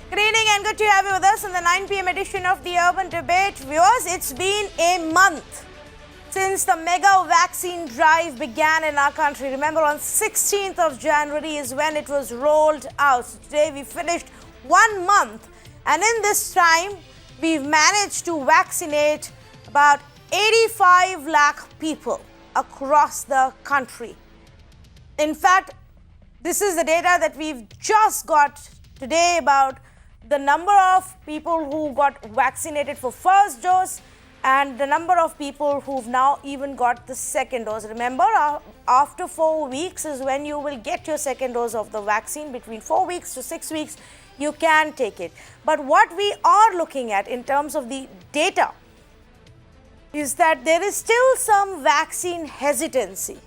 Good evening and good to have you with us in the 9 p.m. edition of the Urban Debate. Viewers, it's been a month since the mega vaccine drive began in our country. Remember, on 16th of January is when it was rolled out. So today we finished 1 month, and in this time we've managed to vaccinate about 85 lakh people across the country. In fact, this is the data that we've just got today about the number of people who got vaccinated for first dose and the number of people who've now even got the second dose. Remember, after 4 weeks is when you will get your second dose of the vaccine. Between 4 weeks to 6 weeks, you can take it. But what we are looking at in terms of the data is that there is still some vaccine hesitancy.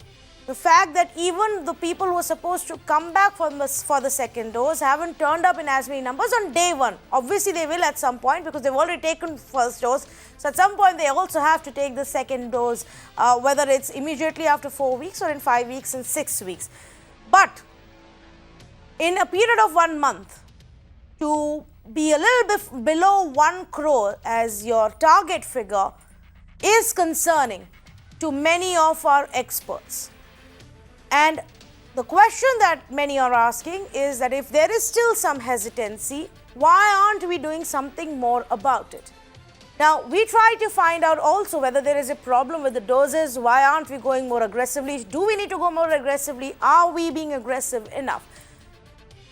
The fact that even the people who are supposed to come back for the second dose haven't turned up in as many numbers on day one. Obviously, they will at some point because they've already taken first dose. So at some point, they also have to take the second dose, whether it's immediately after 4 weeks or in 5 weeks and 6 weeks. But in a period of 1 month, to be a little bit below 1 crore as your target figure is concerning to many of our experts. And the question that many are asking is that if there is still some hesitancy, why aren't we doing something more about it? Now, we try to find out also whether there is a problem with the doses. Why aren't we going more aggressively? Do we need to go more aggressively? Are we being aggressive enough?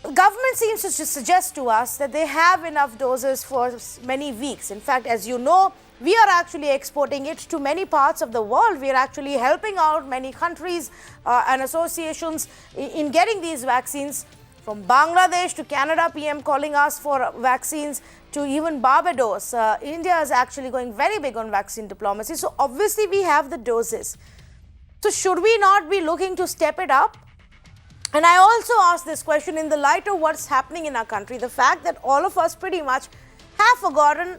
The government seems to suggest to us that they have enough doses for many weeks. In fact, as you know, we are actually exporting it to many parts of the world. We are actually helping out many countries and associations in getting these vaccines. From Bangladesh to Canada, PM calling us for vaccines, to even Barbados. India is actually going very big on vaccine diplomacy. So obviously we have the doses. So should we not be looking to step it up? And I also ask this question in the light of what's happening in our country. The fact that all of us pretty much have forgotten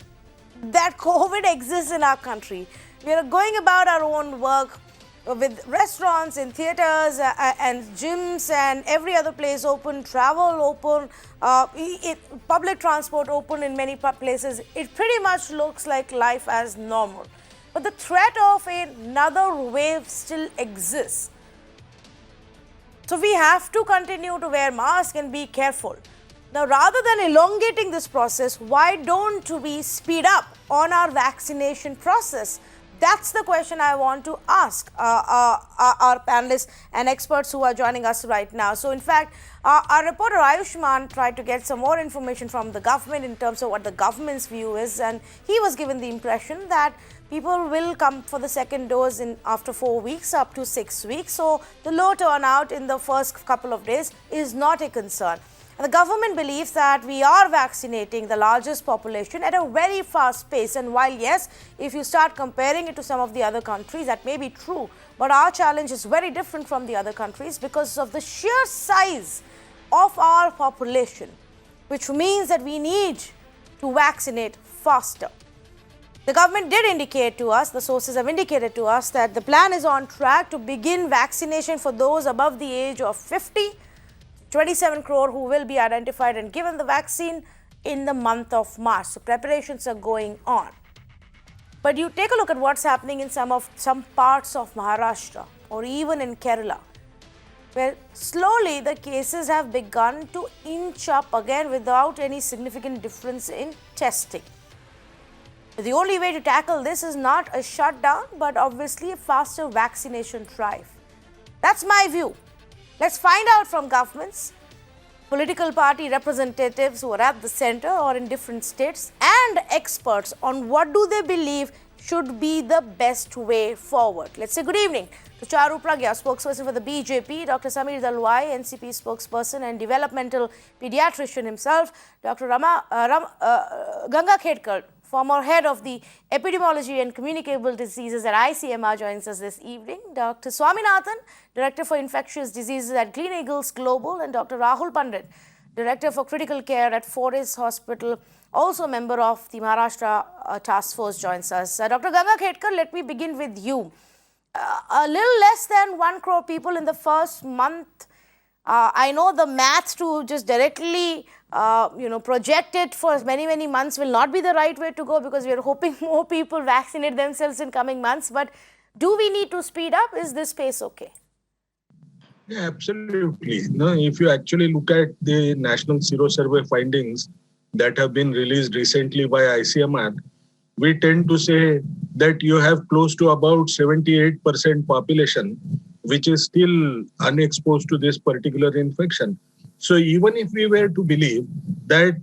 that COVID exists in our country. We are going about our own work with restaurants and theaters and gyms and every other place open, travel open, public transport open in many places. It pretty much looks like life as normal. But the threat of another wave still exists. So we have to continue to wear masks and be careful. Now, rather than elongating this process, why don't we speed up on our vaccination process? That's the question I want to ask our panelists and experts who are joining us right now. So, in fact, our reporter Ayushman tried to get some more information from the government in terms of what the government's view is, and he was given the impression that people will come for the second dose after 4 weeks up to 6 weeks. So, the low turnout in the first couple of days is not a concern. And the government believes that we are vaccinating the largest population at a very fast pace. And while, yes, if you start comparing it to some of the other countries, that may be true. But our challenge is very different from the other countries because of the sheer size of our population, which means that we need to vaccinate faster. The government did indicate to us, the sources have indicated to us, that the plan is on track to begin vaccination for those above the age of 50. 27 crore who will be identified and given the vaccine in the month of March. So preparations are going on. But you take a look at what's happening in some parts of Maharashtra or even in Kerala, where slowly the cases have begun to inch up again without any significant difference in testing. The only way to tackle this is not a shutdown, but obviously a faster vaccination drive. That's my view. Let's find out from governments, political party representatives who are at the center or in different states, and experts on what do they believe should be the best way forward. Let's say good evening to Charu Pragya, spokesperson for the BJP, Dr. Sameer Dalwai, NCP spokesperson and developmental pediatrician himself, Dr. Raman Gangakhedkar, former head of the Epidemiology and Communicable Diseases at ICMR, joins us this evening. Dr. Swaminathan, Director for Infectious Diseases at Gleneagles Global, and Dr. Rahul Pandit, Director for Critical Care at Fortis Hospital, also a member of the Maharashtra Task Force, joins us. Dr. Gangakhedkar, let me begin with you. A little less than 1 crore people in the first month I know the math to just directly project it for many, many months will not be the right way to go, because we are hoping more people vaccinate themselves in coming months. But do we need to speed up? Is this pace okay? Yeah, absolutely. No, if you actually look at the National Sero Survey findings that have been released recently by ICMR, we tend to say that you have close to about 78% population which is still unexposed to this particular infection. So even if we were to believe that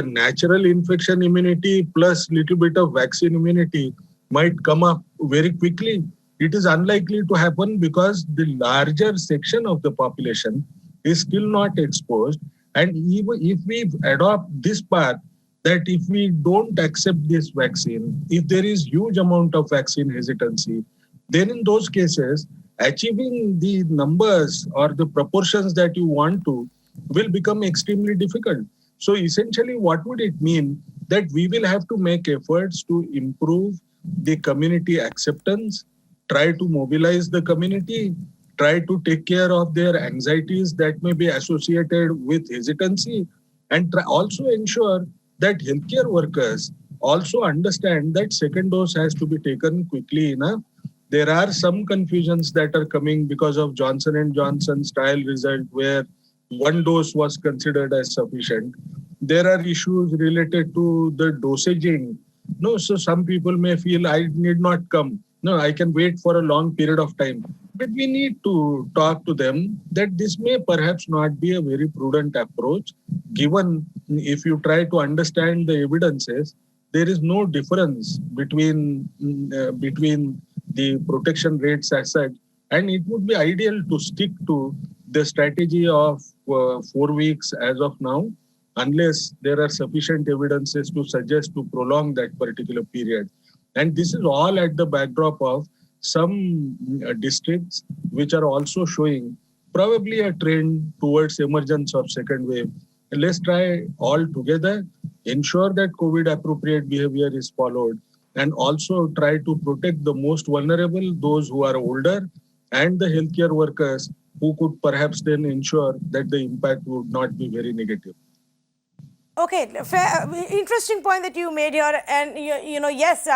natural infection immunity plus little bit of vaccine immunity might come up very quickly, it is unlikely to happen because the larger section of the population is still not exposed. And even if we adopt this path, that if we don't accept this vaccine, if there is huge amount of vaccine hesitancy, then in those cases, achieving the numbers or the proportions that you want to will become extremely difficult. So essentially, what would it mean? That we will have to make efforts to improve the community acceptance, try to mobilize the community, try to take care of their anxieties that may be associated with hesitancy, and also ensure that healthcare workers also understand that second dose has to be taken quickly enough. There are some confusions that are coming because of Johnson and Johnson's trial result where one dose was considered as sufficient. There are issues related to the dosaging. No, so some people may feel I need not come. No, I can wait for a long period of time. But we need to talk to them that this may perhaps not be a very prudent approach, given if you try to understand the evidences, there is no difference between the protection rates as such, and it would be ideal to stick to the strategy of 4 weeks as of now, unless there are sufficient evidences to suggest to prolong that particular period. And this is all at the backdrop of some districts which are also showing probably a trend towards emergence of second wave. Let's try all together, ensure that COVID appropriate behavior is followed, and also try to protect the most vulnerable, those who are older, and the healthcare workers who could perhaps then ensure that the impact would not be very negative. Okay, interesting point that you made here. And, yes,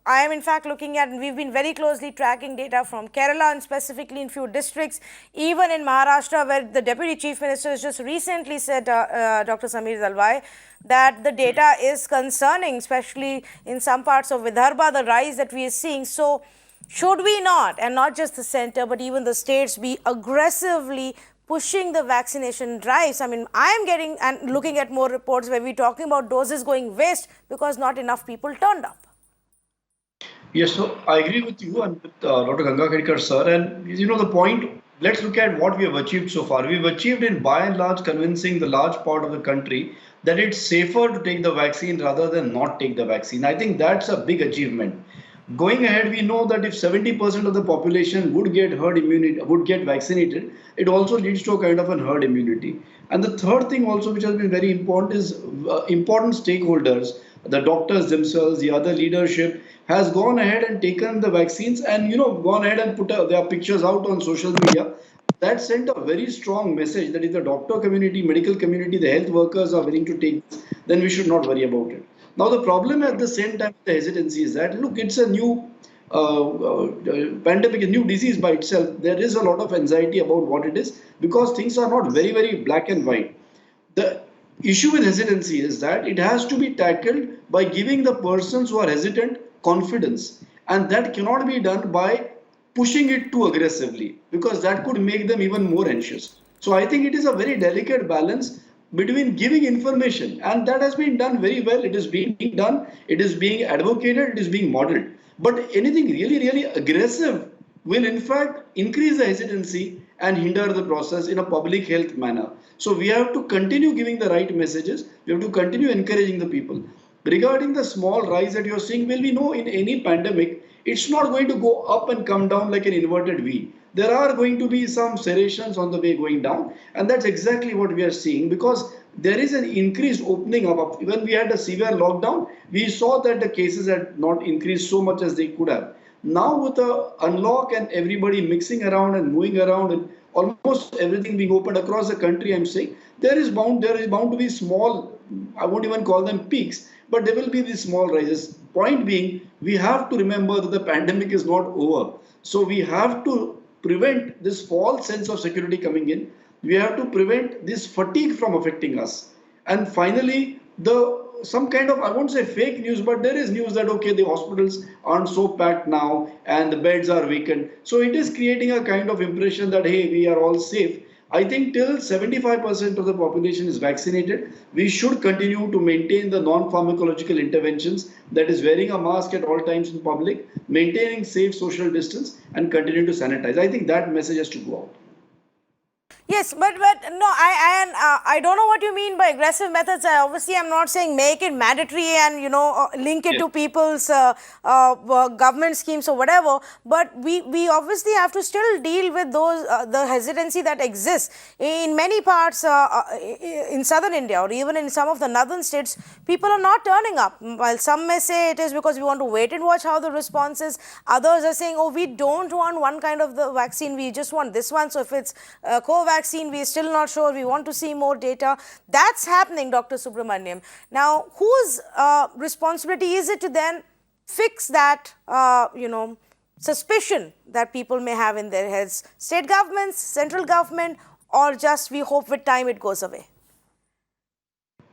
I am in fact looking at, and we've been very closely tracking data from Kerala and specifically in few districts, even in Maharashtra, where the Deputy Chief Minister has just recently said, Dr. Sameer Zalwai, that the data is concerning, especially in some parts of Vidarbha, the rise that we are seeing. So, should we not, and not just the center, but even the states, be aggressively pushing the vaccination drives? I mean, I am getting and looking at more reports where we're talking about doses going waste because not enough people turned up. Yes, so I agree with you and with Dr. Gangakhedkar sir. And the point, let's look at what we have achieved so far. We've achieved in by and large convincing the large part of the country that it's safer to take the vaccine rather than not take the vaccine. I think that's a big achievement. Going ahead, we know that if 70% of the population would get herd immunity, would get vaccinated, it also leads to a kind of an herd immunity. And the third thing also, which has been very important, is important stakeholders, the doctors themselves, the other leadership, has gone ahead and taken the vaccines and gone ahead and put their pictures out on social media. That sent a very strong message that if the doctor community, medical community, the health workers are willing to take this, then we should not worry about it. Now, the problem at the same time, the hesitancy is that, look, it's a new pandemic, a new disease by itself. There is a lot of anxiety about what it is because things are not very, very black and white. The issue with hesitancy is that it has to be tackled by giving the persons who are hesitant confidence. And that cannot be done by pushing it too aggressively because that could make them even more anxious. So I think it is a very delicate balance between giving information, and that has been done very well. It is being done, it is being advocated, it is being modeled. But anything really, really aggressive will in fact increase the hesitancy and hinder the process in a public health manner. So we have to continue giving the right messages. We have to continue encouraging the people. Regarding the small rise that you're seeing, well, we know in any pandemic, it's not going to go up and come down like an inverted V. There are going to be some serrations on the way going down, and that's exactly what we are seeing because there is an increased opening up. When we had a severe lockdown, we saw that the cases had not increased so much as they could have. Now with the unlock and everybody mixing around and moving around and almost everything being opened across the country, I'm saying, there is bound to be small, I won't even call them peaks, but there will be these small rises. Point being, we have to remember that the pandemic is not over. So we have to prevent this false sense of security coming in. We have to prevent this fatigue from affecting us. And finally, some kind of, I won't say fake news, but there is news that okay, the hospitals aren't so packed now and the beds are vacant. So it is creating a kind of impression that hey, we are all safe. I think till 75% of the population is vaccinated, we should continue to maintain the non-pharmacological interventions, that is wearing a mask at all times in public, maintaining safe social distance, and continue to sanitize. I think that message has to go out. Yes, but no, I don't know what you mean by aggressive methods. Obviously, I'm not saying make it mandatory and link it to people's government schemes or whatever. But we obviously have to still deal with those the hesitancy that exists in many parts in southern India or even in some of the northern states. People are not turning up. While some may say it is because we want to wait and watch how the response is. Others are saying, oh, we don't want one kind of the vaccine. We just want this one. So if it's vaccine, we are still not sure. We want to see more data. That's happening, Dr. Subramaniam. Now, whose responsibility is it to then fix that, suspicion that people may have in their heads? State governments, central government, or just we hope with time it goes away?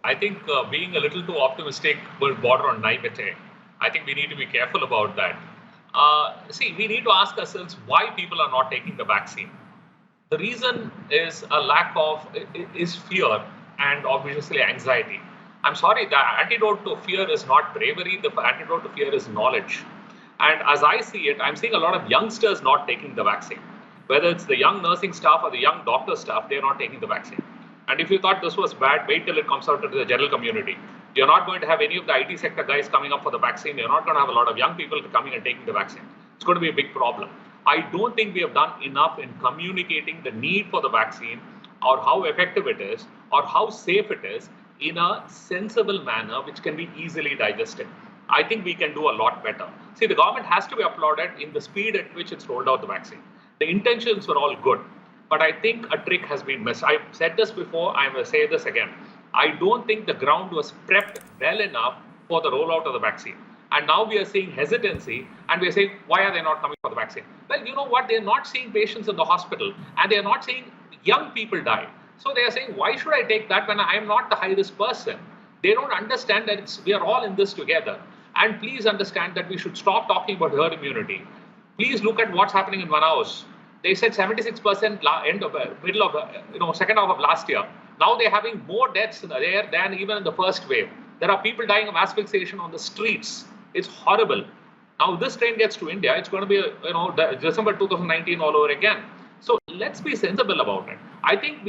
I think being a little too optimistic will border on naivete. I think we need to be careful about that. See, we need to ask ourselves why people are not taking the vaccine. The reason is a lack of is fear and obviously anxiety. I'm sorry, the antidote to fear is not bravery. The antidote to fear is knowledge. And as I see it, I'm seeing a lot of youngsters not taking the vaccine. Whether it's the young nursing staff or the young doctor staff, they're not taking the vaccine. And if you thought this was bad, wait till it comes out to the general community. You're not going to have any of the IT sector guys coming up for the vaccine. You're not going to have a lot of young people coming and taking the vaccine. It's going to be a big problem. I don't think we have done enough in communicating the need for the vaccine or how effective it is or how safe it is in a sensible manner which can be easily digested. I think we can do a lot better. See, the government has to be applauded in the speed at which it's rolled out the vaccine. The intentions were all good, but I think a trick has been missed. I've said this before, I will say this again. I don't think the ground was prepped well enough for the rollout of the vaccine. And now we are seeing hesitancy and we are saying, why are they not coming for the vaccine? Well, you know what? They're not seeing patients in the hospital and they're not seeing young people die. So they are saying, why should I take that when I am not the high risk person? They don't understand that we are all in this together. And please understand that we should stop talking about herd immunity. Please look at what's happening in Manaus. They said 76% second half of last year. Now they're having more deaths there than even in the first wave. There are people dying of asphyxiation on the streets. It's horrible. Now this train gets to India, it's going to be December 2019 all over again. So let's be sensible about it. I think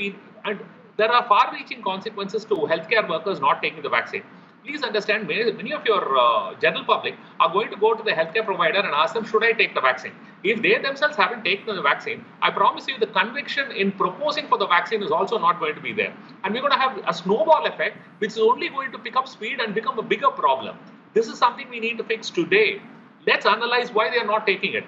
there are far-reaching consequences to healthcare workers not taking the vaccine. Please understand, many of your general public are going to go to the healthcare provider and ask them, should I take the vaccine? If they themselves haven't taken the vaccine, I promise you the conviction in proposing for the vaccine is also not going to be there. And we're going to have a snowball effect, which is only going to pick up speed and become a bigger problem. This is something we need to fix today. Let's analyze why they are not taking it.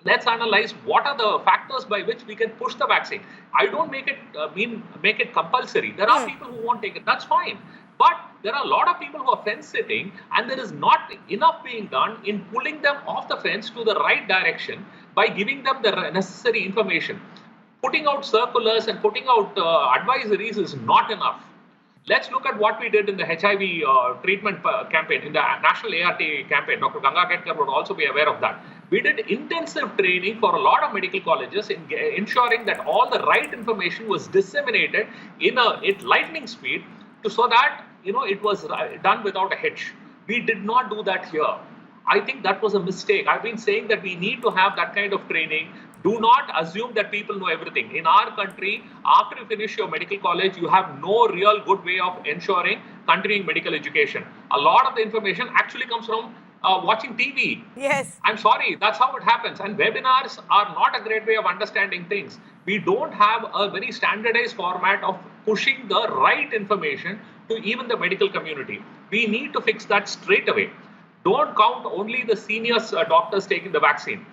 Let's analyze what are the factors by which we can push the vaccine. I don't make it compulsory. There are people who won't take it. That's fine. But there are a lot of people who are fence sitting and there is not enough being done in pulling them off the fence to the right direction by giving them the necessary information. Putting out circulars and putting out advisories is not enough. Let's look at what we did in the HIV treatment campaign, in the national ART campaign. Dr. Gangakhedkar would also be aware of that. We did intensive training for a lot of medical colleges in ensuring that all the right information was disseminated at lightning speed so that it was done without a hitch. We did not do that here. I think that was a mistake. I've been saying that we need to have that kind of training. Do not assume that people know everything. In our country, after you finish your medical college, you have no real good way of ensuring continuing medical education. A lot of the information actually comes from watching TV. Yes. I'm sorry, that's how it happens. And webinars are not a great way of understanding things. We don't have a very standardized format of pushing the right information to even the medical community. We need to fix that straight away. Don't count only the senior doctors taking the vaccine.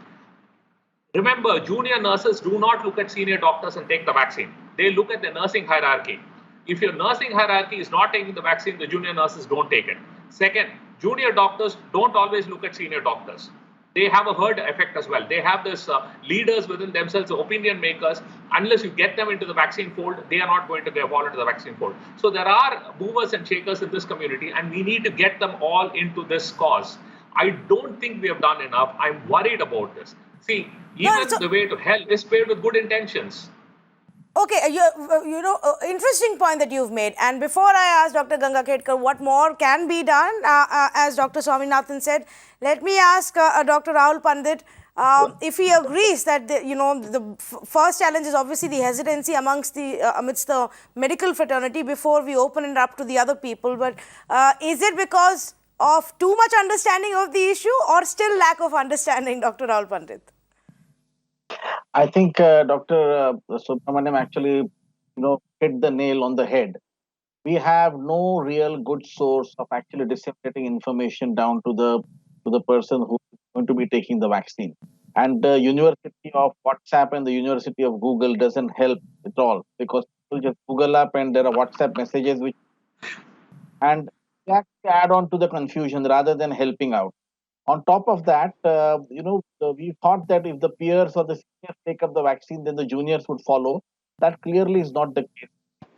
Remember, junior nurses do not look at senior doctors and take the vaccine. They look at the nursing hierarchy. If your nursing hierarchy is not taking the vaccine, the junior nurses don't take it. Second, junior doctors don't always look at senior doctors. They have a herd effect as well. They have this leaders within themselves, opinion makers. Unless you get them into the vaccine fold, they are not going to fall into the vaccine fold. So there are movers and shakers in this community, and we need to get them all into this cause. I don't think we have done enough. I'm worried about this. See, even the way to hell is paved with good intentions. Okay, interesting point that you've made. And before I ask Dr. Gangakhedkar what more can be done, as Dr. Swaminathan said, let me ask Dr. Rahul Pandit if he agrees that the first challenge is obviously the hesitancy amidst the medical fraternity before we open it up to the other people. But is it because of too much understanding of the issue or still lack of understanding, Dr. Rahul Pandit? I think Dr. Subramaniam actually, hit the nail on the head. We have no real good source of actually disseminating information down to the person who is going to be taking the vaccine. And the University of WhatsApp and the University of Google doesn't help at all, because people just Google up and there are WhatsApp messages and they actually add on to the confusion rather than helping out. On top of that, we thought that if the peers or the seniors take up the vaccine, then the juniors would follow. That clearly is not the case.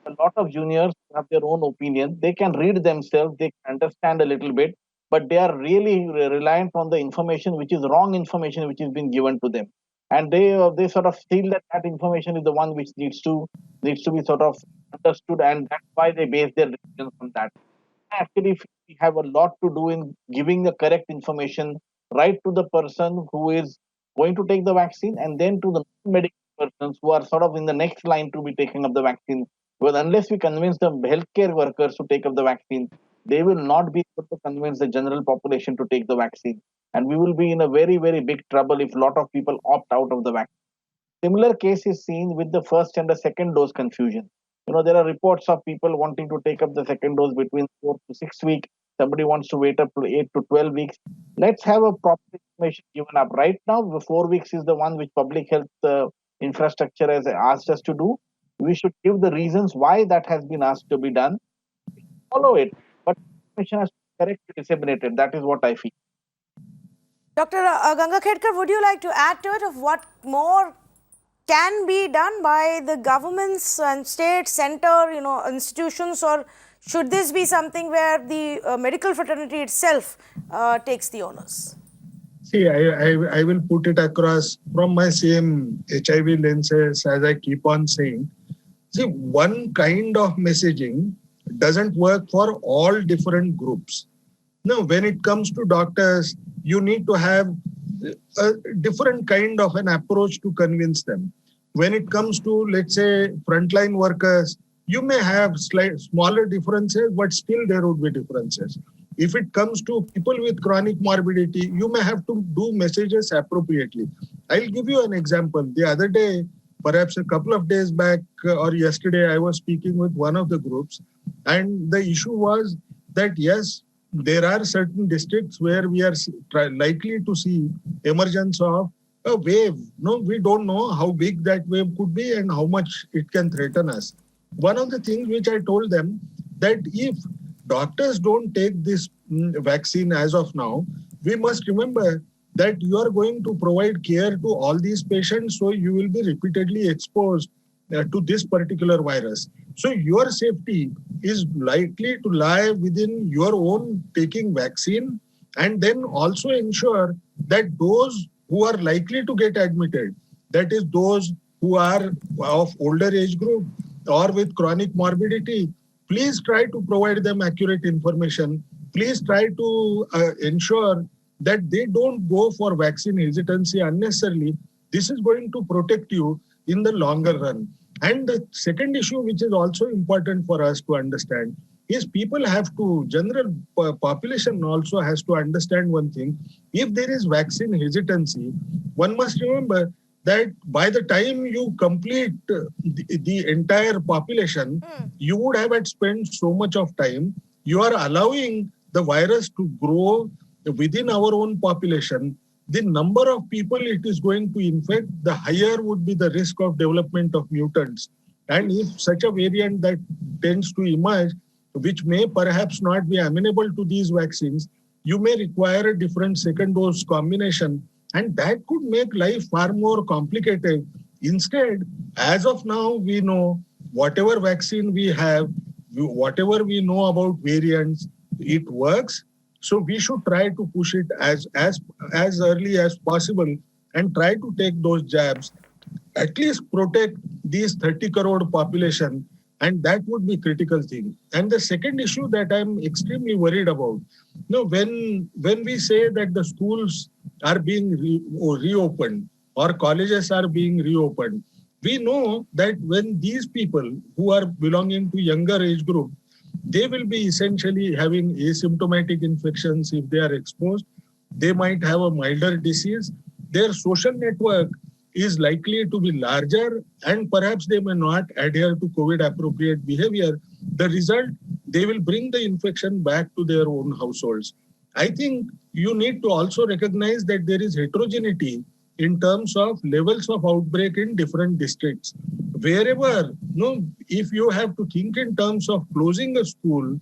A lot of juniors have their own opinion. They can read themselves, they can understand a little bit, but they are really reliant on the information, which is wrong information, which is being given to them. And they sort of feel that information is the one which needs to be sort of understood, and that's why they base their decisions on that. Actually, we have a lot to do in giving the correct information right to the person who is going to take the vaccine, and then to the medical persons who are sort of in the next line to be taking up the vaccine. Because unless we convince the healthcare workers to take up the vaccine, they will not be able to convince the general population to take the vaccine. And we will be in a very, very big trouble if a lot of people opt out of the vaccine. Similar case is seen with the first and the second dose confusion. There are reports of people wanting to take up the second dose between 4 to 6 weeks. Somebody wants to wait up to 8 to 12 weeks. Let's have a proper information given up. Right now, the 4 weeks is the one which public health infrastructure has asked us to do. We should give the reasons why that has been asked to be done. Follow it, but information has to be correctly disseminated. That is what I feel. Dr. Gangakhedkar, would you like to add to it of what more can be done by the governments and state, center, institutions, or should this be something where the medical fraternity itself takes the onus? See, I will put it across from my same HIV lenses as I keep on saying. See, one kind of messaging doesn't work for all different groups. Now, when it comes to doctors, you need to have a different kind of an approach to convince them. When it comes to, let's say, frontline workers, you may have smaller differences, but still there would be differences. If it comes to people with chronic morbidity, you may have to do messages appropriately. I'll give you an example. The other day, perhaps a couple of days back or yesterday, I was speaking with one of the groups, and the issue was that, yes, there are certain districts where we are likely to see emergence of a wave. No, we don't know how big that wave could be and how much it can threaten us. One of the things which I told them, that if doctors don't take this vaccine as of now, we must remember that you are going to provide care to all these patients, so you will be repeatedly exposed to this particular virus. So your safety is likely to lie within your own taking vaccine, and then also ensure that those who are likely to get admitted, that is those who are of older age group or with chronic morbidity, please try to provide them accurate information. Please try to ensure that they don't go for vaccine hesitancy unnecessarily. This is going to protect you in the longer run. And the second issue, which is also important for us to understand, is people have to, general population also has to understand one thing. If there is vaccine hesitancy, one must remember that by the time you complete the entire population, you would have had spent so much of time. You are allowing the virus to grow within our own population. the number of people it is going to infect, the higher would be the risk of development of mutants. And if such a variant that tends to emerge, which may perhaps not be amenable to these vaccines, you may require a different second dose combination, and that could make life far more complicated. Instead, as of now, we know whatever vaccine we have, whatever we know about variants, it works. So we should try to push it as early as possible and try to take those jabs, at least protect these 30 crore population, and that would be critical thing. And the second issue that I'm extremely worried about, when we say that the schools are being reopened or colleges are being reopened, we know that when these people who are belonging to younger age group, they will be essentially having asymptomatic infections if they are exposed. They might have a milder disease. Their social network is likely to be larger, and perhaps they may not adhere to COVID appropriate behavior. The result, they will bring the infection back to their own households. I think you need to also recognize that there is heterogeneity in terms of levels of outbreak in different districts. Wherever, if you have to think in terms of closing a school,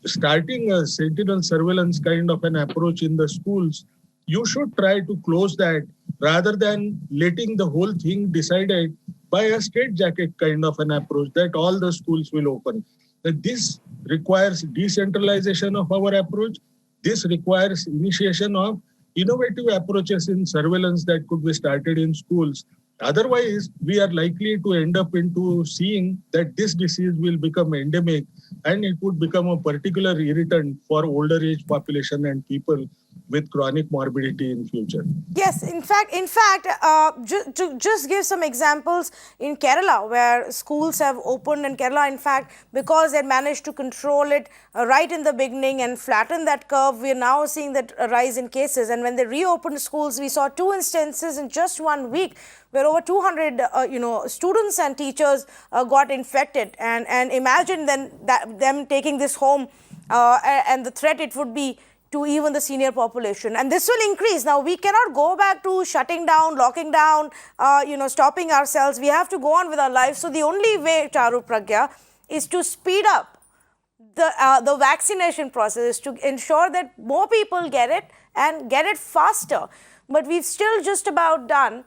starting a sentinel surveillance kind of an approach in the schools, you should try to close that rather than letting the whole thing decided by a straitjacket kind of an approach that all the schools will open. This requires decentralization of our approach. This requires initiation of innovative approaches in surveillance that could be started in schools. Otherwise, we are likely to end up into seeing that this disease will become endemic, and it would become a particular irritant for older age population and people with chronic morbidity in future. Yes, in fact, to just give some examples, in Kerala, where schools have opened, in Kerala, in fact, because they managed to control it right in the beginning and flatten that curve, we are now seeing that rise in cases. And when they reopened schools, we saw 2 instances in just 1 week where over 200 students and teachers got infected. And imagine then them taking this home and the threat it would be to even the senior population. And this will increase. Now, we cannot go back to shutting down, locking down, stopping ourselves. We have to go on with our lives. So the only way, Charu Pragya, is to speed up the vaccination process, to ensure that more people get it and get it faster. But we've still just about done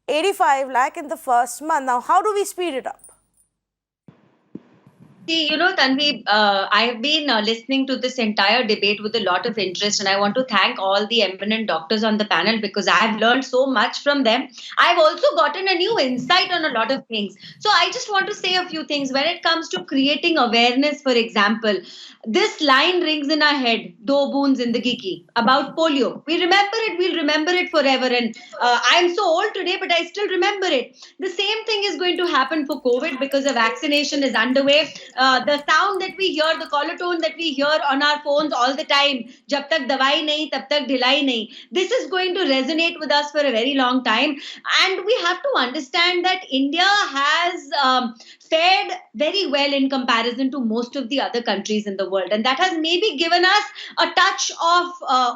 85 lakh in the first month. Now, how do we speed it up? See, Tanvi, I have been listening to this entire debate with a lot of interest, and I want to thank all the eminent doctors on the panel because I have learned so much from them. I've also gotten a new insight on a lot of things. So I just want to say a few things. When it comes to creating awareness, for example, this line rings in our head, Do Boon Zindagi Ki, about polio. We remember it, we'll remember it forever. And I'm so old today, but I still remember it. The same thing is going to happen for COVID because the vaccination is underway. The sound that we hear, the caller tone that we hear on our phones all the time, jab tak dawai nahi, tab tak dhilai nahi. This is going to resonate with us for a very long time. And we have to understand that India has fared very well in comparison to most of the other countries in the world. And that has maybe given us a touch of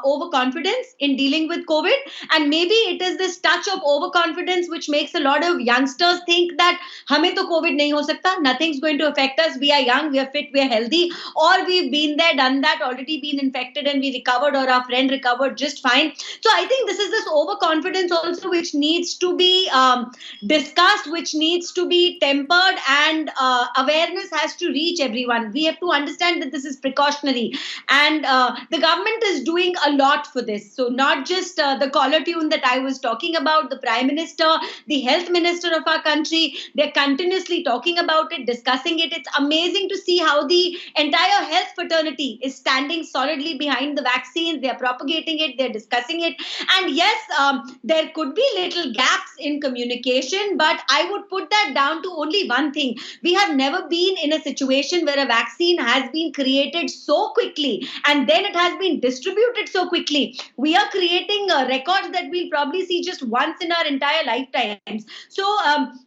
overconfidence in dealing with COVID. And maybe it is this touch of overconfidence which makes a lot of youngsters think that hame to COVID nahi ho sakta, nothing's going to affect us, we are young, we are fit, we are healthy, or we've been there, done that, already been infected and we recovered, or our friend recovered just fine. So I think this is this overconfidence also which needs to be discussed, which needs to be tempered, and awareness has to reach everyone. We have to understand that this is precautionary, and the government is doing a lot for this. So not just the caller tune that I was talking about, the Prime Minister, the Health Minister of our country, they're continuously talking about it, discussing it. It's amazing to see how the entire health fraternity is standing solidly behind the vaccines. They're propagating it, they're discussing it. And yes, there could be little gaps in communication, but I would put that down to only one thing. We have never been in a situation where a vaccine has been created so quickly and then it has been distributed so quickly. We are creating records that we'll probably see just once in our entire lifetimes. So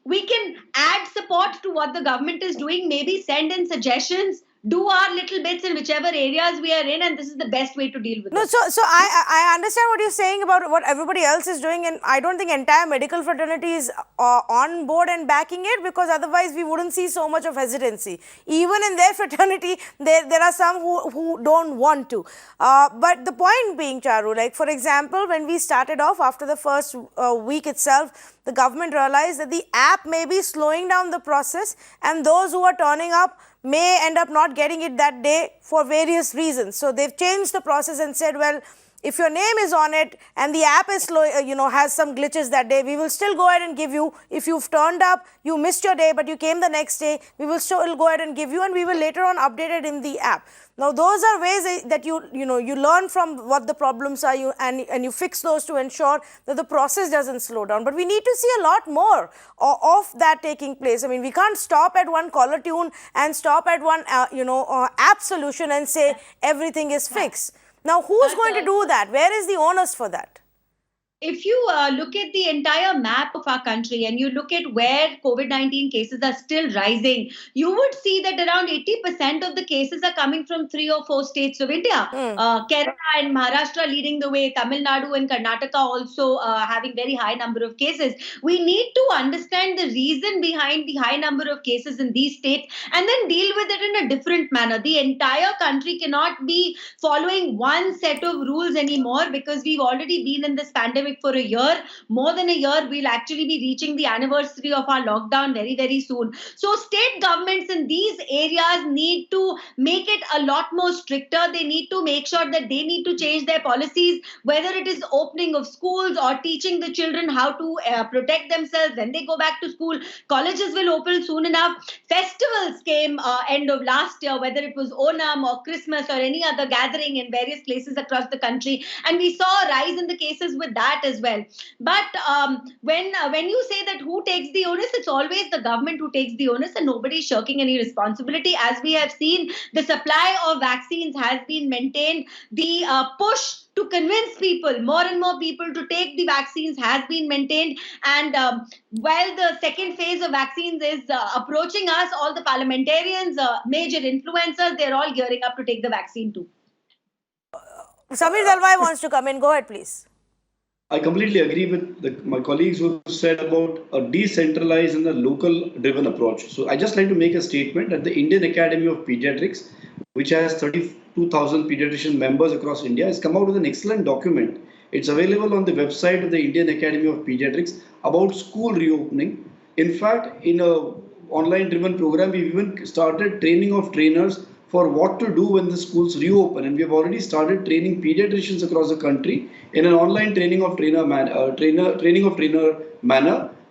we can add support to what the government is doing, maybe send in suggestions do our little bits in whichever areas we are in, and this is the best way to deal with No, it. so I understand what you're saying about what everybody else is doing, and I don't think entire medical fraternity is on board and backing it, because otherwise we wouldn't see so much of hesitancy. Even in their fraternity, there are some who don't want to. But the point being, Charu, like for example, when we started off after the first week itself, the government realized that the app may be slowing down the process, and those who are turning up may end up not getting it that day for various reasons. So they've changed the process and said, well, if your name is on it and the app is slow, has some glitches that day, we will still go ahead and give you. If you've turned up, you missed your day, but you came the next day, we will still go ahead and give you, and we will later on update it in the app. Now, those are ways that you learn from what the problems are, and you fix those to ensure that the process doesn't slow down. But we need to see a lot more of that taking place. I mean, we can't stop at one caller tune and stop at one app solution and say everything is fixed. Now, who's going to do that? Where is the onus for that? If you look at the entire map of our country and you look at where COVID-19 cases are still rising, you would see that around 80% of the cases are coming from 3 or 4 states of India. Kerala and Maharashtra leading the way, Tamil Nadu and Karnataka also having very high number of cases. We need to understand the reason behind the high number of cases in these states and then deal with it in a different manner. The entire country cannot be following one set of rules anymore, because we've already been in this pandemic for a year, more than a year. We'll actually be reaching the anniversary of our lockdown very, very soon. So state governments in these areas need to make it a lot more stricter. They need to make sure that they need to change their policies, whether it is opening of schools or teaching the children how to protect themselves when they go back to school. Colleges will open soon enough. Festivals came end of last year, whether it was Onam or Christmas or any other gathering in various places across the country, and we saw a rise in the cases with that as well. But when you say that who takes the onus, it's always the government who takes the onus, and nobody is shirking any responsibility. As we have seen, the supply of vaccines has been maintained. The push to convince people, more and more people to take the vaccines has been maintained. And while the second phase of vaccines is approaching us, all the parliamentarians, major influencers, they're all gearing up to take the vaccine too. Samir Dalwai wants to come in. Go ahead, please. I completely agree with my colleagues who said about a decentralized and a local driven approach. So I just like to make a statement that the Indian Academy of Pediatrics, which has 32,000 pediatrician members across India, has come out with an excellent document. It's available on the website of the Indian Academy of Pediatrics about school reopening. In fact, in a online driven program, we've even started training of trainers for what to do when the schools reopen, and we have already started training pediatricians across the country in an online training of trainer manner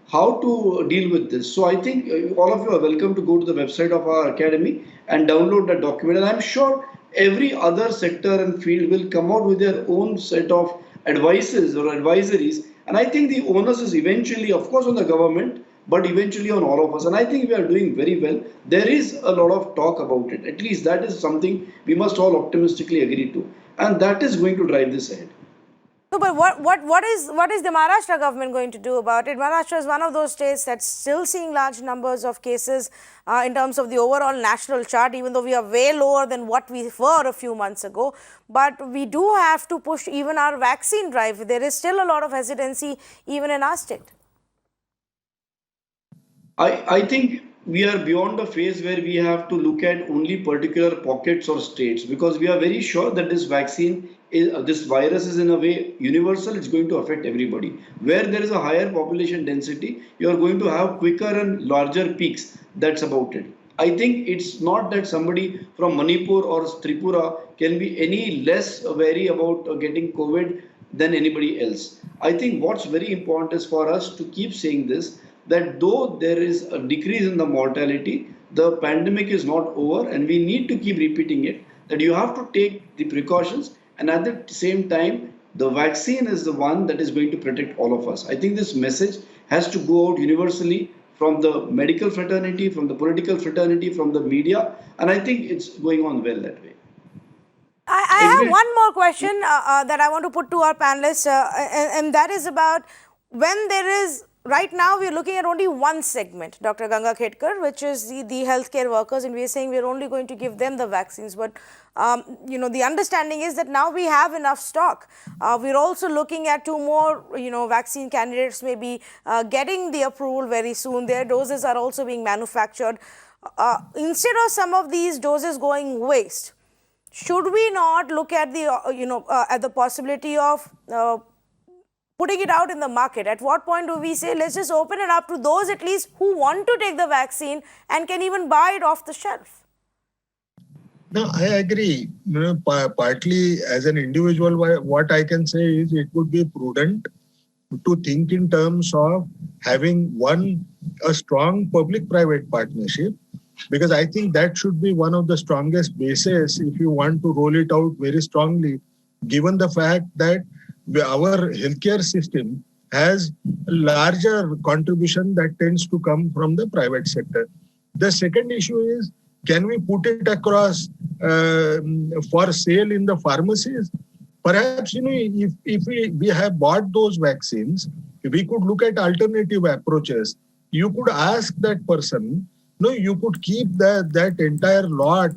how to deal with this. So I think all of you are welcome to go to the website of our academy and download that document, and I'm sure every other sector and field will come out with their own set of advices or advisories, and I think the onus is eventually, of course, on the government, but eventually on all of us. And I think we are doing very well. There is a lot of talk about it. At least that is something we must all optimistically agree to. And that is going to drive this ahead. No, but what is the Maharashtra government going to do about it? Maharashtra is one of those states that's still seeing large numbers of cases in terms of the overall national chart, even though we are way lower than what we were a few months ago. But we do have to push even our vaccine drive. There is still a lot of hesitancy even in our state. I think we are beyond the phase where we have to look at only particular pockets or states, because we are very sure that this this virus is in a way universal. It's going to affect everybody. Where there is a higher population density, you are going to have quicker and larger peaks. That's about it. I think it's not that somebody from Manipur or Tripura can be any less wary about getting COVID than anybody else. I think what's very important is for us to keep saying this, that though there is a decrease in the mortality, the pandemic is not over, and we need to keep repeating it, that you have to take the precautions, and at the same time, the vaccine is the one that is going to protect all of us. I think this message has to go out universally from the medical fraternity, from the political fraternity, from the media, and I think it's going on well that way. I have one more question that I want to put to our panelists, and that is about when there is right now we're looking at only one segment, Dr. Gangakhedkar, which is the healthcare workers, and we're saying we're only going to give them the vaccines. But, the understanding is that now we have enough stock. We're also looking at two more, vaccine candidates maybe getting the approval very soon. Their doses are also being manufactured. Instead of some of these doses going waste, should we not look at the possibility of putting it out in the market? At what point do we say, let's just open it up to those at least who want to take the vaccine and can even buy it off the shelf? No, I agree. Partly as an individual, what I can say is it would be prudent to think in terms of having a strong public-private partnership, because I think that should be one of the strongest bases if you want to roll it out very strongly, given the fact that our healthcare system has a larger contribution that tends to come from the private sector. The second issue is, can we put it across for sale in the pharmacies? Perhaps, if we have bought those vaccines, we could look at alternative approaches. You could ask that person, you could keep that entire lot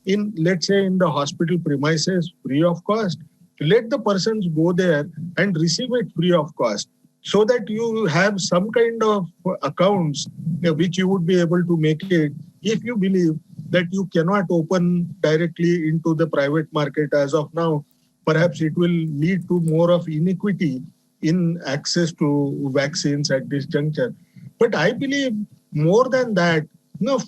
in, let's say, in the hospital premises free of cost. Let the persons go there and receive it free of cost, so that you have some kind of accounts which you would be able to make it if you believe that you cannot open directly into the private market as of now. Perhaps it will lead to more of inequity in access to vaccines at this juncture. But I believe more than that,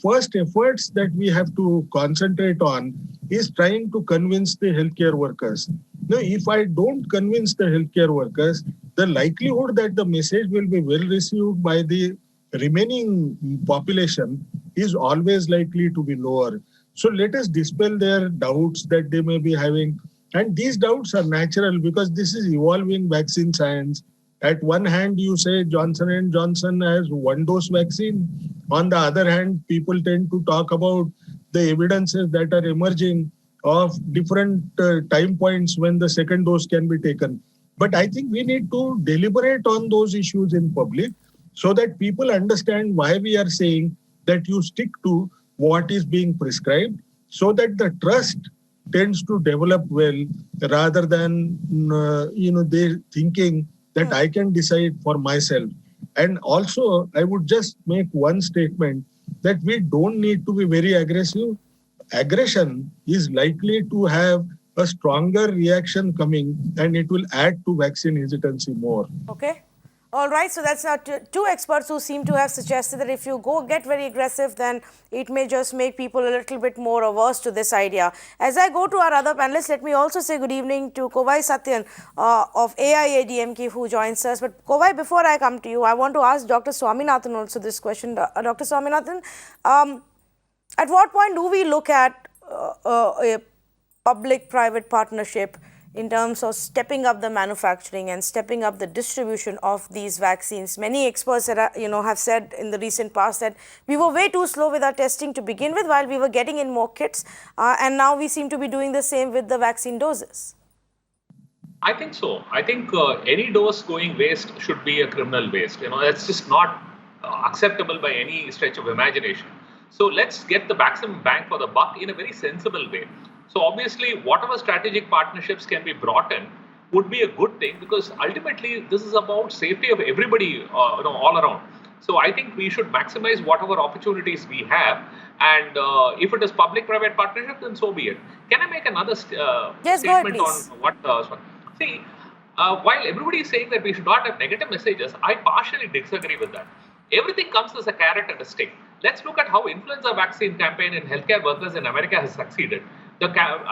first efforts that we have to concentrate on is trying to convince the healthcare workers. If I don't convince the healthcare workers, the likelihood that the message will be well received by the remaining population is always likely to be lower. So let us dispel their doubts that they may be having. And these doubts are natural because this is evolving vaccine science. At one hand, you say Johnson & Johnson has one-dose vaccine. On the other hand, people tend to talk about the evidences that are emerging of different time points when the second dose can be taken. But I think we need to deliberate on those issues in public so that people understand why we are saying that you stick to what is being prescribed, so that the trust tends to develop well, rather than they thinking that I can decide for myself. And also, I would just make one statement that we don't need to be very aggressive. Aggression is likely to have a stronger reaction coming, and it will add to vaccine hesitancy more. Okay. All right. So that's now two experts who seem to have suggested that if you get very aggressive, then it may just make people a little bit more averse to this idea. As I go to our other panelists, let me also say good evening to Kovai Satyan of AIADMK, who joins us. But Kovai, before I come to you, I want to ask Dr. Swaminathan also this question. Dr. Swaminathan, at what point do we look at a public-private partnership in terms of stepping up the manufacturing and stepping up the distribution of these vaccines? Many experts have said in the recent past that we were way too slow with our testing to begin with, while we were getting in more kits, and now we seem to be doing the same with the vaccine doses. I think so. I think any dose going waste should be a criminal waste. That's just not acceptable by any stretch of imagination. So let's get the maximum bang for the buck in a very sensible way. So obviously, whatever strategic partnerships can be brought in would be a good thing, because ultimately this is about safety of everybody, all around. So I think we should maximize whatever opportunities we have, and if it is public-private partnership, then so be it. Can I make another statement on what? See, while everybody is saying that we should not have negative messages, I partially disagree with that. Everything comes as a carrot and a stick. Let's look at how influenza vaccine campaign in healthcare workers in America has succeeded. The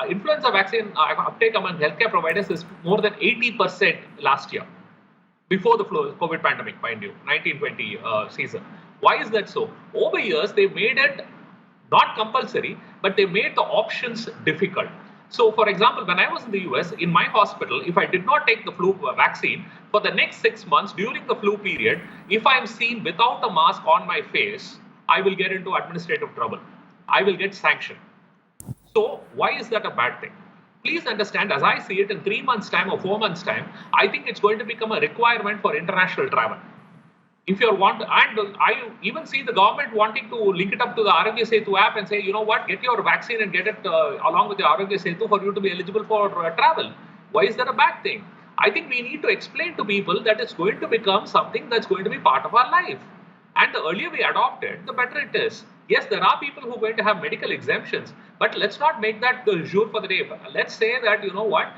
influenza vaccine uptake among healthcare providers is more than 80% last year, before the COVID pandemic, mind you, 1920 season. Why is that so? Over years, they made it not compulsory, but they made the options difficult. So, for example, when I was in the US, in my hospital, if I did not take the flu vaccine, for the next 6 months during the flu period, if I am seen without a mask on my face, I will get into administrative trouble. I will get sanctioned. So, why is that a bad thing? Please understand, as I see it, in 3 months' time or 4 months' time, I think it's going to become a requirement for international travel. If you're and I even see the government wanting to link it up to the Arogya Setu app and say, you know what, get your vaccine and get it along with the Arogya Setu for you to be eligible for travel. Why is that a bad thing? I think we need to explain to people that it's going to become something that's going to be part of our life. And the earlier we adopt it, the better it is. Yes, there are people who are going to have medical exemptions, but let's not make that the jour for the day. Let's say that, you know what,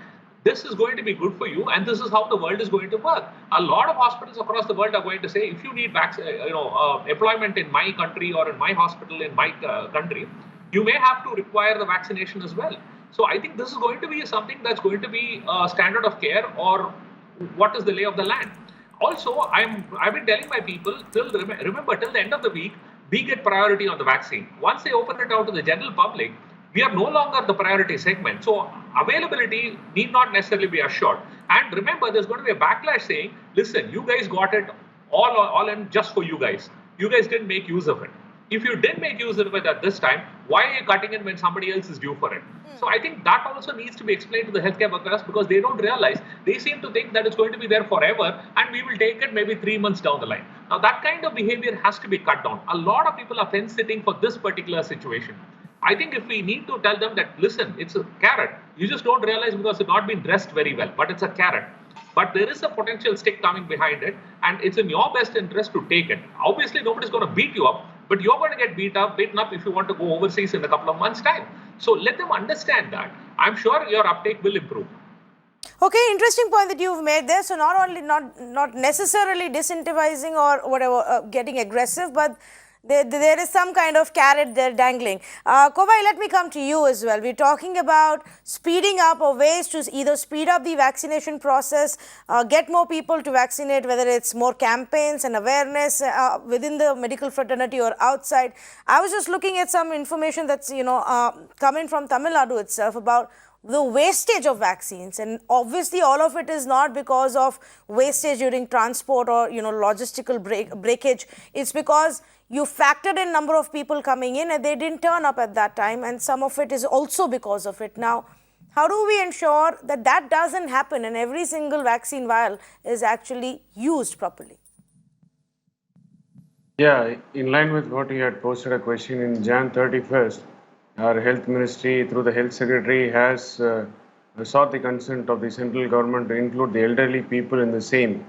this is going to be good for you and this is how the world is going to work. A lot of hospitals across the world are going to say, if you need employment in my country or in my hospital in my country, you may have to require the vaccination as well. So I think this is going to be something that's going to be a standard of care, or what is the lay of the land. Also, I've been telling my people, remember till the end of the week, we get priority on the vaccine. Once they open it out to the general public, we are no longer the priority segment. So availability need not necessarily be assured. And remember, there's going to be a backlash saying, listen, you guys got it all in just for you guys. You guys didn't make use of it. If you did make use of it at this time, why are you cutting it when somebody else is due for it? So I think that also needs to be explained to the healthcare workers, because they don't realize, they seem to think that it's going to be there forever and we will take it maybe 3 months down the line. Now that kind of behavior has to be cut down. A lot of people are fence sitting for this particular situation. I think if we need to tell them that, listen, it's a carrot. You just don't realize because it's not been dressed very well, but it's a carrot. But there is a potential stick coming behind it, and it's in your best interest to take it. Obviously, nobody's going to beat you up, but you're going to get beaten up if you want to go overseas in a couple of months' time. So let them understand that. I'm sure your uptake will improve. Okay, interesting point that you've made there. So not only not necessarily disincentivizing or whatever, getting aggressive, but there is some kind of carrot there dangling. Kovai, let me come to you as well. We're talking about speeding up or ways to either speed up the vaccination process, get more people to vaccinate, whether it's more campaigns and awareness within the medical fraternity or outside. I was just looking at some information that's, coming from Tamil Nadu itself about the wastage of vaccines, and obviously all of it is not because of wastage during transport or logistical breakage. It's because you factored in number of people coming in and they didn't turn up at that time, and some of it is also because of it. Now, how do we ensure that that doesn't happen and every single vaccine vial is actually used properly? Yeah, in line with what you had posted a question in Jan 31st, our health ministry through the health secretary has sought the consent of the central government to include the elderly people in the same,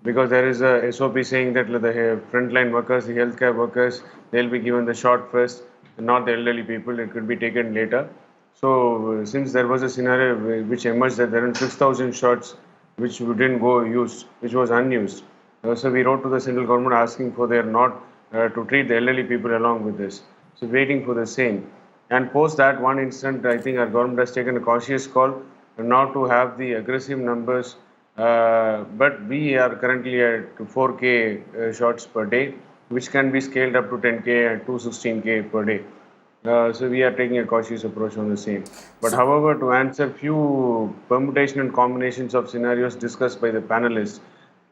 because there is a SOP saying that the frontline workers, the healthcare workers, they'll be given the shot first, not the elderly people. It could be taken later. So since there was a scenario which emerged that there are 6,000 shots which didn't go used, which was unused. So we wrote to the central government asking for their not to treat the elderly people along with this. So waiting for the same. And post that one incident, I think our government has taken a cautious call not to have the aggressive numbers, but we are currently at 4K shots per day, which can be scaled up to 10K and 216K per day. So we are taking a cautious approach on the same. But however, to answer few permutation and combinations of scenarios discussed by the panelists,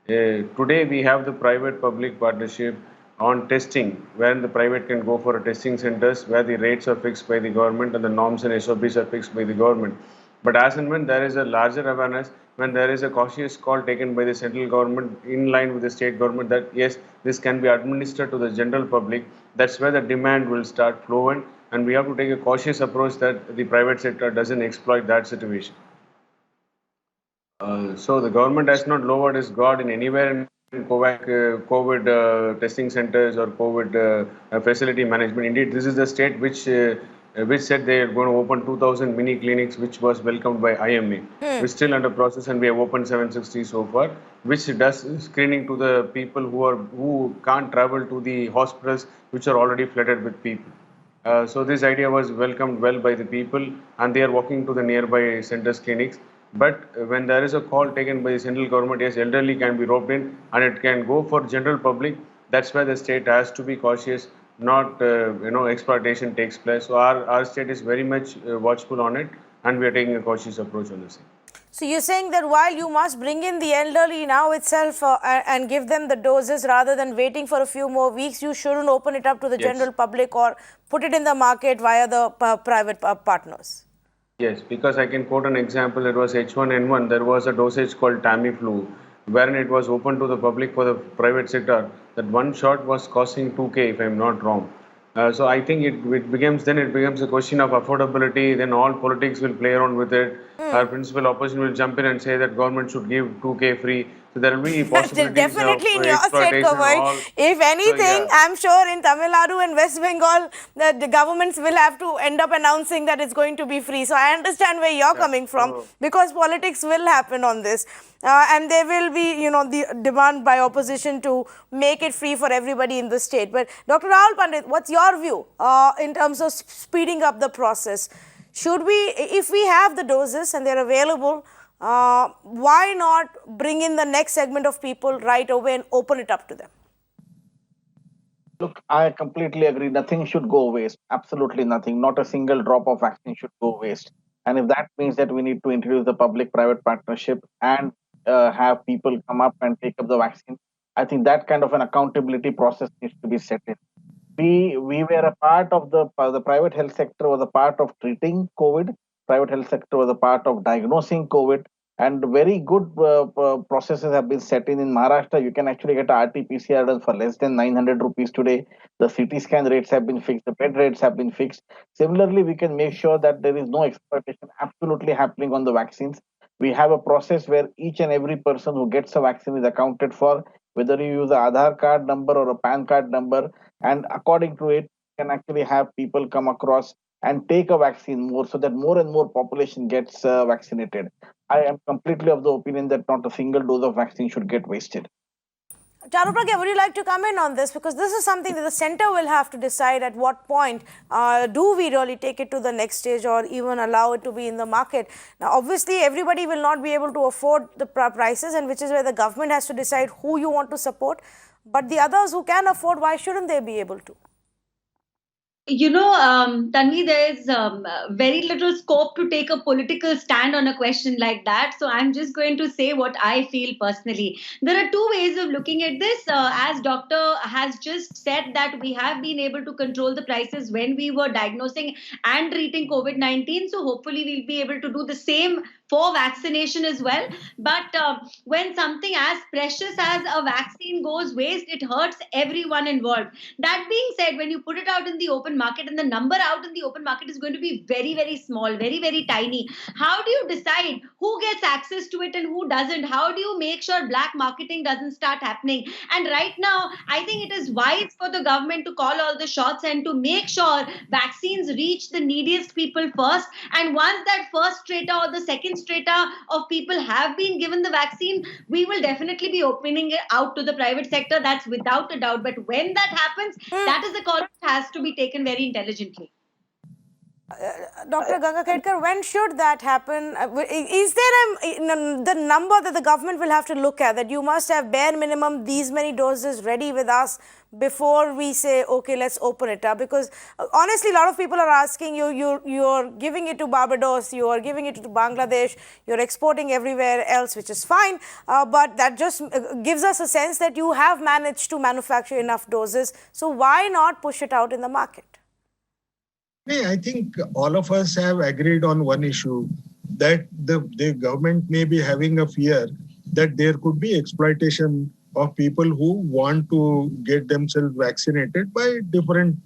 today we have the private-public partnership on testing, where the private can go for a testing centers where the rates are fixed by the government and the norms and SOPs are fixed by the government. But as and when there is a larger awareness, when there is a cautious call taken by the central government in line with the state government that yes, this can be administered to the general public, that's where the demand will start flowing, and we have to take a cautious approach that the private sector doesn't exploit that situation. So the government has not lowered its guard in anywhere in COVID testing centers or COVID facility management. Indeed, this is the state which said they are going to open 2,000 mini clinics, which was welcomed by IMA. We're still under process, and we have opened 760 so far, which does screening to the people who can't travel to the hospitals, which are already flooded with people. So this idea was welcomed well by the people, and they are walking to the nearby centers clinics. But when there is a call taken by the central government, yes, elderly can be roped in and it can go for general public. That's why the state has to be cautious, not exploitation takes place. So our state is very much watchful on it, and we are taking a cautious approach on this. So you're saying that while you must bring in the elderly now itself and give them the doses rather than waiting for a few more weeks, you shouldn't open it up to the general public or put it in the market via the private partners. Yes, because I can quote an example. It was H1N1. There was a dosage called Tamiflu, wherein it was open to the public for the private sector, that one shot was costing 2K, if I'm not wrong. So I think it becomes a question of affordability. Then all politics will play around with it. Our principal opposition will jump in and say that government should give 2K free. So there will be possibilities of Definitely in your state, exploitation and Kavai. all. If So anything, yeah. I'm sure in Tamil Nadu and West Bengal, the governments will have to end up announcing that it's going to be free. So I understand where you're coming from, because politics will happen on this. And there will be, the demand by opposition to make it free for everybody in the state. But Dr. Rahul Pandit, what's your view in terms of speeding up the process? Should we, if we have the doses and they're available, why not bring in the next segment of people right away and open it up to them? Look, I completely agree. Nothing should go waste. Absolutely nothing. Not a single drop of vaccine should go waste. And if that means that we need to introduce the public-private partnership and have people come up and take up the vaccine, I think that kind of an accountability process needs to be set in. We were a part of the private health sector was a part of treating COVID. Private health sector was a part of diagnosing COVID, and very good processes have been set in Maharashtra. You can actually get a RT-PCR done for less than 900 rupees today. The CT scan rates have been fixed. The bed rates have been fixed. Similarly, we can make sure that there is no exploitation absolutely happening on the vaccines. We have a process where each and every person who gets a vaccine is accounted for, whether you use an Aadhaar card number or a PAN card number, and according to it, you can actually have people come across and take a vaccine more, so that more and more population gets vaccinated. I am completely of the opinion that not a single dose of vaccine should get wasted. Charupragya, would you like to comment on this? Because this is something that the center will have to decide at what point do we really take it to the next stage or even allow it to be in the market. Now, obviously, everybody will not be able to afford the prices, and which is where the government has to decide who you want to support. But the others who can afford, why shouldn't they be able to? Tanvi, there is very little scope to take a political stand on a question like that. So I'm just going to say what I feel personally. There are two ways of looking at this. As doctor has just said that we have been able to control the prices when we were diagnosing and treating COVID-19. So hopefully we'll be able to do the same for vaccination as well. But when something as precious as a vaccine goes waste, it hurts everyone involved. That being said, when you put it out in the open market, and the number out in the open market is going to be very, very small, very, very tiny, how do you decide who gets access to it and who doesn't? How do you make sure black marketing doesn't start happening? And right now, I think it is wise for the government to call all the shots and to make sure vaccines reach the neediest people first. And once that first strata or the second strata of people have been given the vaccine, we will definitely be opening it out to the private sector. That's without a doubt. But when that happens, that is a call that has to be taken very intelligently. Dr. Gangakhedkar, when should that happen? Is there the number that the government will have to look at, that you must have bare minimum these many doses ready with us before we say, okay, let's open it up? Because honestly, a lot of people are asking you're giving it to Barbados, you are giving it to Bangladesh, you're exporting everywhere else, which is fine. But that just gives us a sense that you have managed to manufacture enough doses. So why not push it out in the market? I think all of us have agreed on one issue, that the government may be having a fear that there could be exploitation of people who want to get themselves vaccinated by different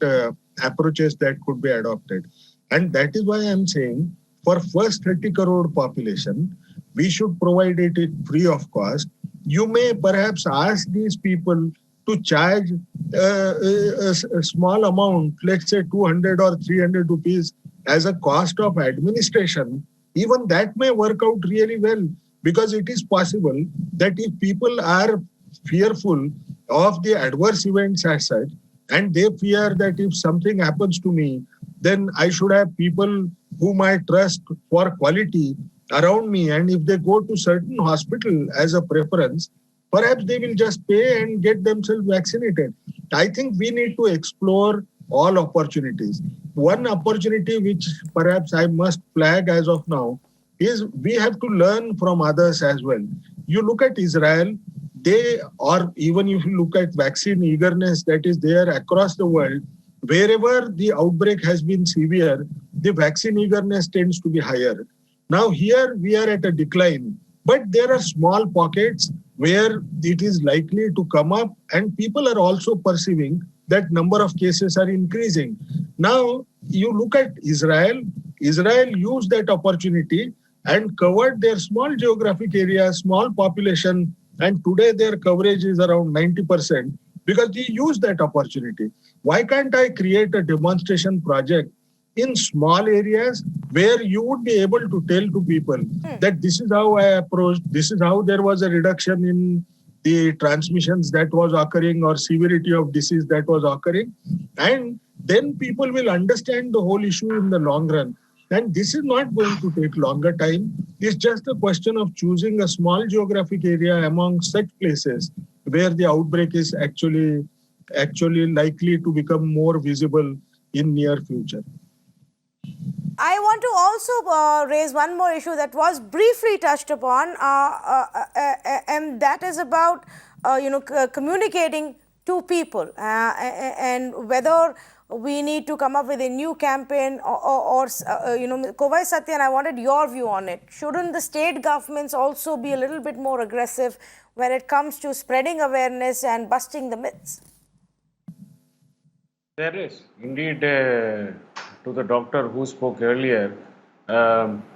approaches that could be adopted. And that is why I'm saying for first 30 crore population, we should provide it free of cost. You may perhaps ask these people to charge a small amount, let's say 200 or 300 rupees as a cost of administration. Even that may work out really well, because it is possible that if people are fearful of the adverse events as such, and they fear that if something happens to me, then I should have people whom I trust for quality around me. And if they go to certain hospital as a preference, perhaps they will just pay and get themselves vaccinated. I think we need to explore all opportunities. One opportunity which perhaps I must flag as of now is we have to learn from others as well. You look at Israel, or even if you look at vaccine eagerness that is there across the world, wherever the outbreak has been severe, the vaccine eagerness tends to be higher. Now here we are at a decline, but there are small pockets where it is likely to come up, and people are also perceiving that number of cases are increasing. Now, you look at Israel. Israel used that opportunity and covered their small geographic area, small population, and today their coverage is around 90% because they used that opportunity. Why can't I create a demonstration project in small areas where you would be able to tell to people that this is how I approached, this is how there was a reduction in the transmissions that was occurring or severity of disease that was occurring. And then people will understand the whole issue in the long run. And this is not going to take longer time. It's just a question of choosing a small geographic area among such places where the outbreak is actually likely to become more visible in near future. I want to also raise one more issue that was briefly touched upon, and that is about communicating to people and whether we need to come up with a new campaign or Kovai Satyan, I wanted your view on it. Shouldn't the state governments also be a little bit more aggressive when it comes to spreading awareness and busting the myths? There is indeed, to the doctor who spoke earlier,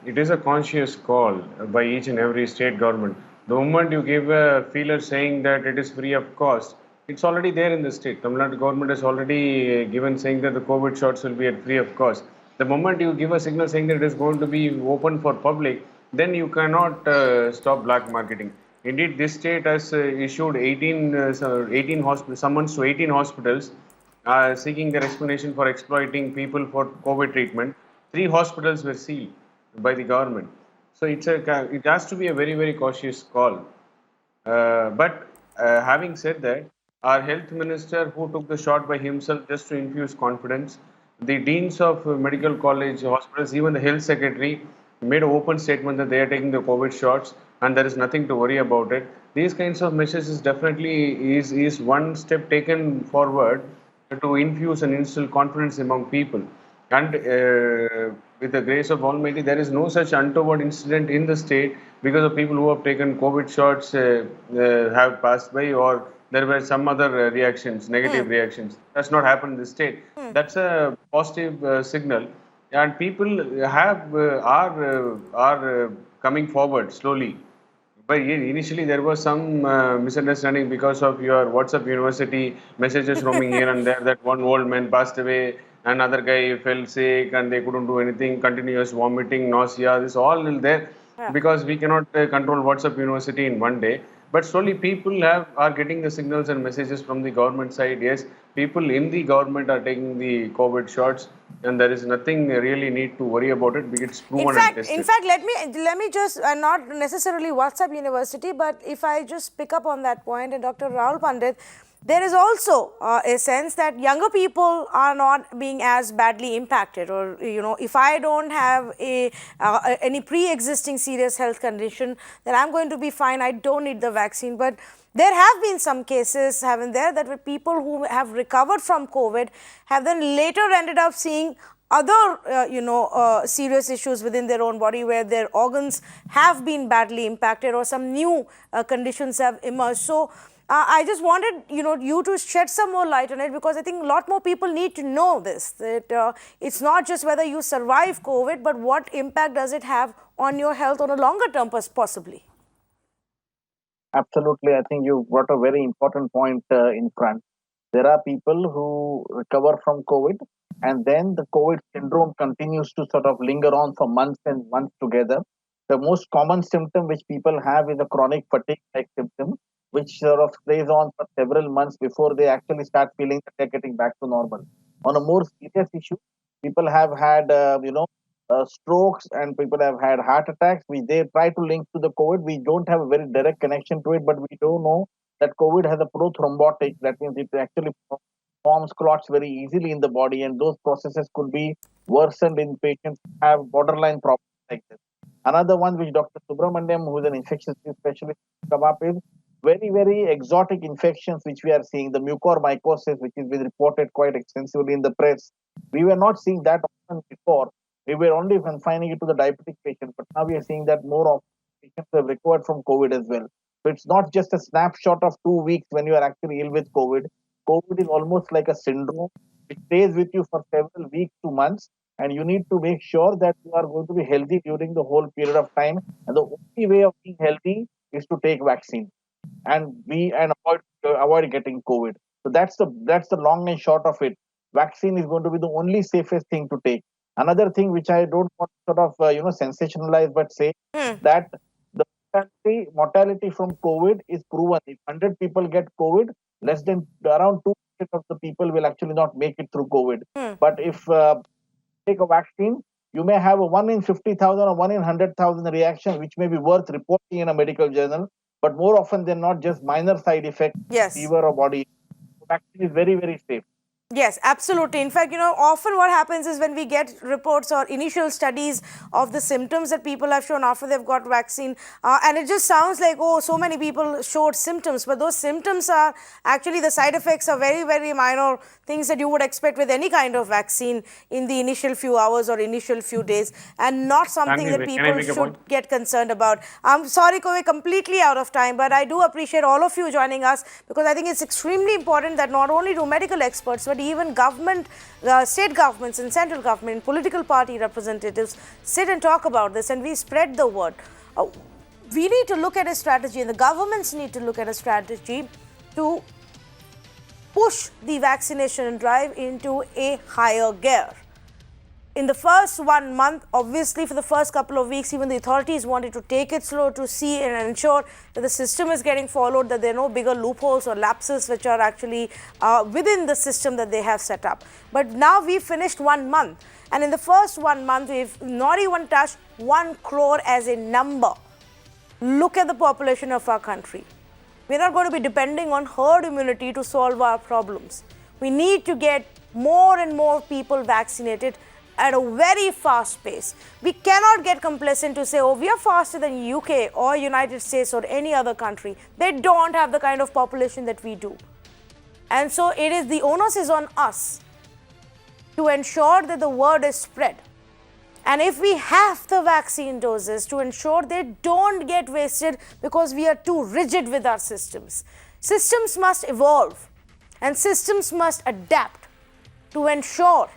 it is a conscious call by each and every state government. The moment you give a feeler saying that it is free of cost, it's already there in the state. Tamil Nadu government has already given saying that the COVID shots will be at free of cost. The moment you give a signal saying that it is going to be open for public, then you cannot stop black marketing. Indeed, this state has issued 18 summons to 18 hospitals seeking their explanation for exploiting people for COVID treatment. 3 hospitals were sealed by the government. So it has to be a very, very cautious call. But having said that, our health minister who took the shot by himself just to infuse confidence, the deans of medical college hospitals, even the health secretary made an open statement that they are taking the COVID shots and there is nothing to worry about it. These kinds of measures is definitely is one step taken forward to infuse and instill confidence among people. And with the grace of Almighty, there is no such untoward incident in the state because of people who have taken COVID shots have passed by, or there were some other reactions, negative reactions. That's not happened in the state. That's a positive signal, and people are coming forward slowly. But initially, there was some misunderstanding because of your WhatsApp University messages roaming here and there that one old man passed away, another guy fell sick, and they couldn't do anything. Continuous vomiting, nausea, this all is there because we cannot control WhatsApp University in one day. But slowly, people are getting the signals and messages from the government side. Yes, people in the government are taking the COVID shots, and there is nothing really need to worry about it because it's proven and tested. In fact, let me just not necessarily WhatsApp University, but if I just pick up on that point, and Dr. Rahul Pandit, there is also a sense that younger people are not being as badly impacted, or if I don't have any pre-existing serious health condition, then I'm going to be fine. I don't need the vaccine. But there have been some cases, haven't there, that with people who have recovered from COVID have then later ended up seeing other serious issues within their own body where their organs have been badly impacted or some new conditions have emerged. So I just wanted you to shed some more light on it, because I think a lot more people need to know this, that it's not just whether you survive COVID, but what impact does it have on your health on a longer term possibly. Absolutely. I think you brought a very important point in front. There are people who recover from COVID, and then the COVID syndrome continues to sort of linger on for months and months together. The most common symptom which people have is a chronic fatigue-like symptom, which sort of stays on for several months before they actually start feeling that they're getting back to normal. On a more serious issue, people have had, strokes, and people have had heart attacks. They try to link to the COVID. We don't have a very direct connection to it, but we do know that COVID has a prothrombotic. That means it actually forms clots very easily in the body, and those processes could be worsened in patients who have borderline problems like this. Another one which Dr. Subramaniam, who is an infectious disease specialist, come up with, very, very exotic infections which we are seeing, the mucormycosis, which has been reported quite extensively in the press. We were not seeing that often before. We were only confining it to the diabetic patient, but now we are seeing that more of patients have recovered from COVID as well. So So it's not just a snapshot of 2 weeks when you are actually ill with COVID. COVID is almost like a syndrome. It stays with you for several weeks to months, and you need to make sure that you are going to be healthy during the whole period of time. And the only way of being healthy is to take vaccine and avoid getting COVID. So that's the long and short of it. Vaccine is going to be the only safest thing to take. Another thing which I don't want to sort of sensationalize, but say that the mortality from COVID is proven. If 100 people get COVID, less than around 2% of the people will actually not make it through COVID. But if take a vaccine, you may have a 1 in 50,000 or 1 in 100,000 reaction, which may be worth reporting in a medical journal. But more often than not, just minor side effects, Yes. fever or body. Vaccine is very, very safe. Yes, absolutely. In fact, often what happens is when we get reports or initial studies of the symptoms that people have shown after they've got vaccine, and it just sounds like, oh, so many people showed symptoms, but those symptoms are actually, the side effects are very, very minor, things that you would expect with any kind of vaccine in the initial few hours or initial few days, and not something Tanvi, that can I people make a should point? get concerned about. I'm sorry, we're completely out of time, but I do appreciate all of you joining us, because I think it's extremely important that not only do medical experts, but even government, state governments and central government, political party representatives sit and talk about this, and we spread the word. We need to look at a strategy, and the governments need to look at a strategy to push the vaccination drive into a higher gear. In the first 1 month, obviously for the first couple of weeks, even the authorities wanted to take it slow to see and ensure that the system is getting followed, that there are no bigger loopholes or lapses which are actually within the system that they have set up. But now we've finished 1 month, and in the first 1 month, we've not even touched 1 crore as a number. Look at the population of our country. We're not going to be depending on herd immunity to solve our problems. We need to get more and more people vaccinated at a very fast pace. We cannot get complacent to say, oh, we are faster than UK or United States or any other country. They don't have the kind of population that we do. And so the onus is on us to ensure that the word is spread. And if we have the vaccine doses, to ensure they don't get wasted because we are too rigid with our systems. Systems must evolve, and systems must adapt to ensure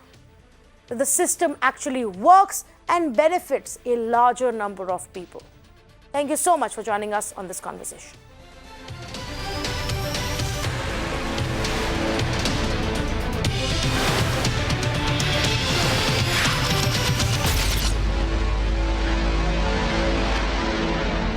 that the system actually works and benefits a larger number of people. Thank you so much for joining us on this conversation.